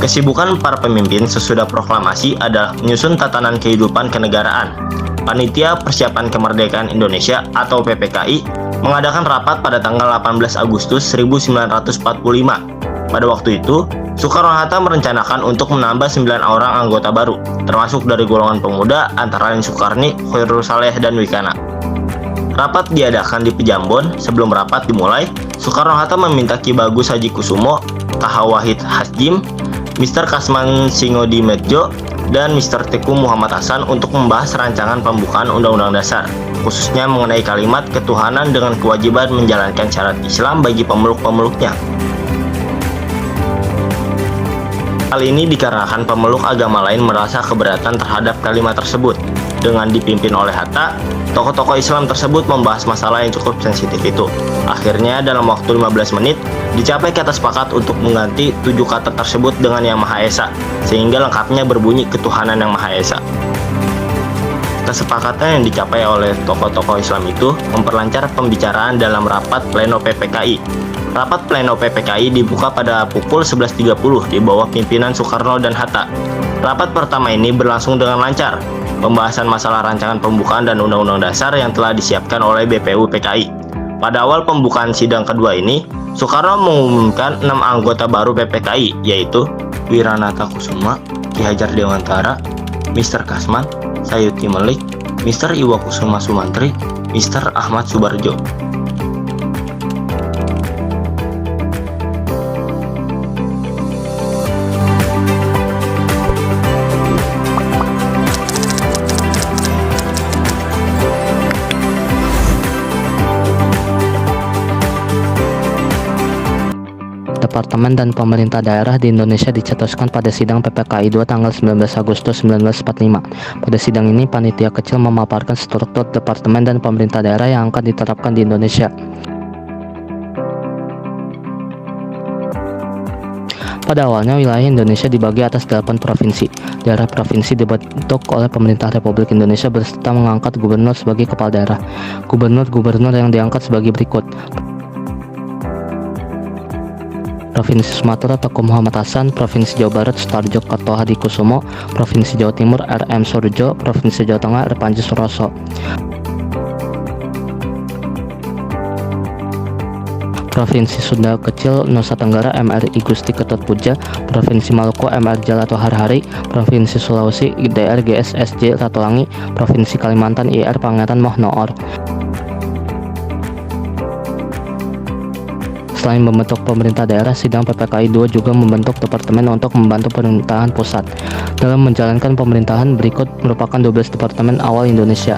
Kesibukan para pemimpin sesudah proklamasi adalah menyusun tatanan kehidupan kenegaraan. Panitia Persiapan Kemerdekaan Indonesia atau PPKI mengadakan rapat pada tanggal 18 Agustus 1945. Pada waktu itu, Soekarno-Hatta merencanakan untuk menambah 9 orang anggota baru, termasuk dari golongan pemuda antara lain Soekarni, Khairul Saleh, dan Wikana. Rapat diadakan di Pejambon. Sebelum rapat dimulai, Soekarno-Hatta meminta Ki Bagus Hadikusumo, Taha Wahid Hasjim, Mr. Kasman Singodimedjo, dan Mr. Teku Muhammad Hasan untuk membahas rancangan pembukaan Undang-Undang Dasar, khususnya mengenai kalimat ketuhanan dengan kewajiban menjalankan syarat Islam bagi pemeluk-pemeluknya. Hal ini dikarenakan pemeluk agama lain merasa keberatan terhadap kalimat tersebut. Dengan dipimpin oleh Hatta, tokoh-tokoh Islam tersebut membahas masalah yang cukup sensitif itu. Akhirnya dalam waktu 15 menit, dicapai kata sepakat untuk mengganti 7 kata tersebut dengan yang Maha Esa, sehingga lengkapnya berbunyi ketuhanan yang Maha Esa. Kesepakatan yang dicapai oleh tokoh-tokoh Islam itu memperlancar pembicaraan dalam rapat pleno PPKI. Rapat pleno PPKI dibuka pada pukul 11.30 di bawah pimpinan Soekarno dan Hatta. Rapat pertama ini berlangsung dengan lancar. Pembahasan masalah rancangan pembukaan dan Undang-Undang Dasar yang telah disiapkan oleh BPU PKI. Pada awal pembukaan sidang kedua ini, Soekarno mengumumkan 6 anggota baru PPKI, yaitu Wiranata Kusuma, Ki Hajar Dewantara, Mr. Kasman, Sayuti Melik, Mr. Iwakusuma Sumantri, Mr. Ahmad Subarjo. Departemen dan pemerintah daerah di Indonesia dicetuskan pada sidang PPKI 2 tanggal 19 Agustus 1945. Pada sidang ini, panitia kecil memaparkan struktur departemen dan pemerintah daerah yang akan diterapkan di Indonesia. Pada awalnya, wilayah Indonesia dibagi atas 8 provinsi. Daerah provinsi dibentuk oleh pemerintah Republik Indonesia berserta mengangkat gubernur sebagai kepala daerah. Gubernur-gubernur yang diangkat sebagai berikut. Provinsi Sumatera Teku Muhammad Hasan, Provinsi Jawa Barat Sutarjo Kerto Hadikusumo, Provinsi Jawa Timur RM Surjo, Provinsi Jawa Tengah R. Panji Suroso. Provinsi Sunda Kecil Nusa Tenggara MRI Gusti Ketut Puja, Provinsi Maluku MR Jalato Harhari, Provinsi Sulawesi DR GSSJ Ratulangi, Provinsi Kalimantan IR Pangeran Mohnoor. Selain membentuk pemerintah daerah, sidang PPKI 2 juga membentuk departemen untuk membantu pemerintahan pusat. Dalam menjalankan pemerintahan, berikut merupakan 12 departemen awal Indonesia.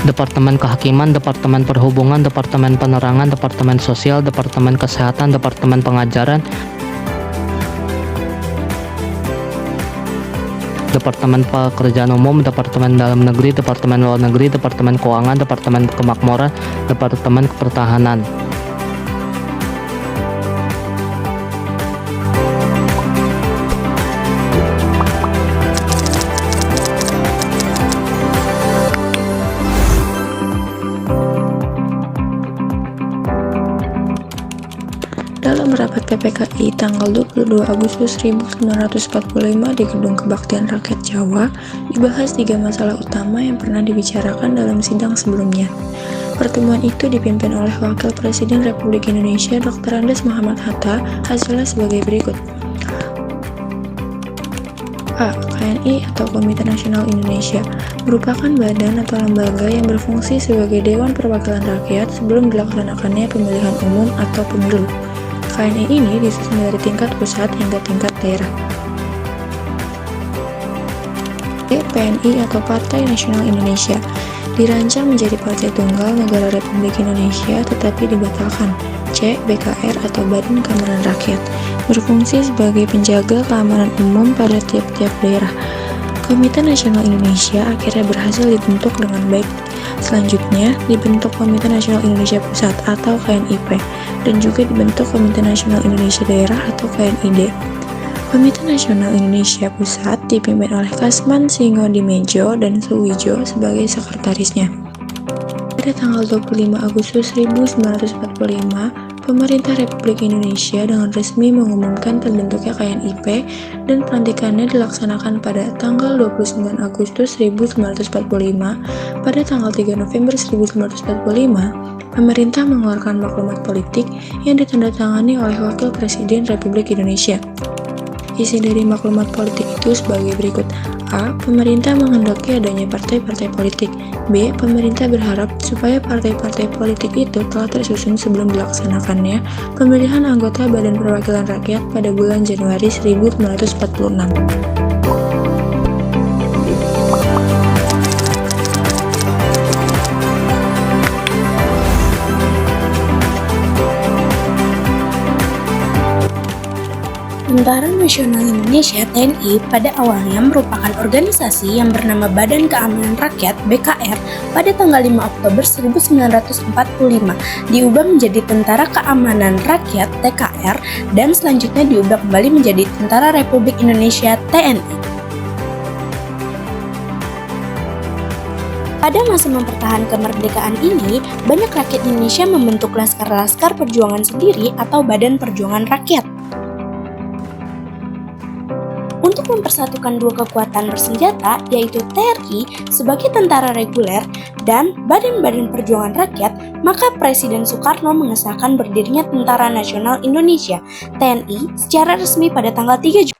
Departemen Kehakiman, Departemen Perhubungan, Departemen Penerangan, Departemen Sosial, Departemen Kesehatan, Departemen Pengajaran, Departemen Pekerjaan Umum, Departemen Dalam Negeri, Departemen Luar Negeri, Departemen Keuangan, Departemen Kemakmuran, Departemen Pertahanan. Dalam rapat PPKI tanggal 22 Agustus 1945 di Gedung Kebaktian Rakyat Jawa, dibahas 3 masalah utama yang pernah dibicarakan dalam sidang sebelumnya. Pertemuan itu dipimpin oleh Wakil Presiden Republik Indonesia Dr. Andes Muhammad Hatta. Hasilnya sebagai berikut. A. KNI atau Komite Nasional Indonesia merupakan badan atau lembaga yang berfungsi sebagai Dewan Perwakilan Rakyat sebelum dilaksanakannya pemilihan umum atau pemilu. KNI ini disusun dari tingkat pusat hingga tingkat daerah. PNI atau Partai Nasional Indonesia dirancang menjadi partai tunggal negara Republik Indonesia tetapi dibatalkan. C. BKR atau Badan Keamanan Rakyat berfungsi sebagai penjaga keamanan umum pada tiap-tiap daerah. Komite Nasional Indonesia akhirnya berhasil dibentuk dengan baik. Selanjutnya, dibentuk Komite Nasional Indonesia Pusat atau KNIP, dan juga dibentuk Komite Nasional Indonesia Daerah atau KNID. Komite Nasional Indonesia Pusat dipimpin oleh Kasman Singodimedjo dan Suwijo sebagai sekretarisnya. Pada tanggal 25 Agustus 1945, pemerintah Republik Indonesia dengan resmi mengumumkan terbentuknya KNIP dan pelantikannya dilaksanakan pada tanggal 29 Agustus 1945. Pada tanggal 3 November 1945, pemerintah mengeluarkan maklumat politik yang ditandatangani oleh Wakil Presiden Republik Indonesia. Isi dari maklumat politik itu sebagai berikut. A. Pemerintah menghendaki adanya partai-partai politik. B. Pemerintah berharap supaya partai-partai politik itu telah tersusun sebelum dilaksanakannya pemilihan anggota Badan Perwakilan Rakyat pada bulan Januari 1946. Tentara Nasional Indonesia (TNI) pada awalnya merupakan organisasi yang bernama Badan Keamanan Rakyat (BKR) pada tanggal 5 Oktober 1945, diubah menjadi Tentara Keamanan Rakyat (TKR) dan selanjutnya diubah kembali menjadi Tentara Republik Indonesia (TNI). Pada masa mempertahankan kemerdekaan ini, banyak rakyat Indonesia membentuk laskar-laskar perjuangan sendiri atau Badan Perjuangan Rakyat. Untuk mempersatukan dua kekuatan bersenjata, yaitu TNI sebagai tentara reguler dan Badan-Badan Perjuangan Rakyat, maka Presiden Soekarno mengesahkan berdirinya Tentara Nasional Indonesia (TNI) secara resmi pada tanggal 3 Juli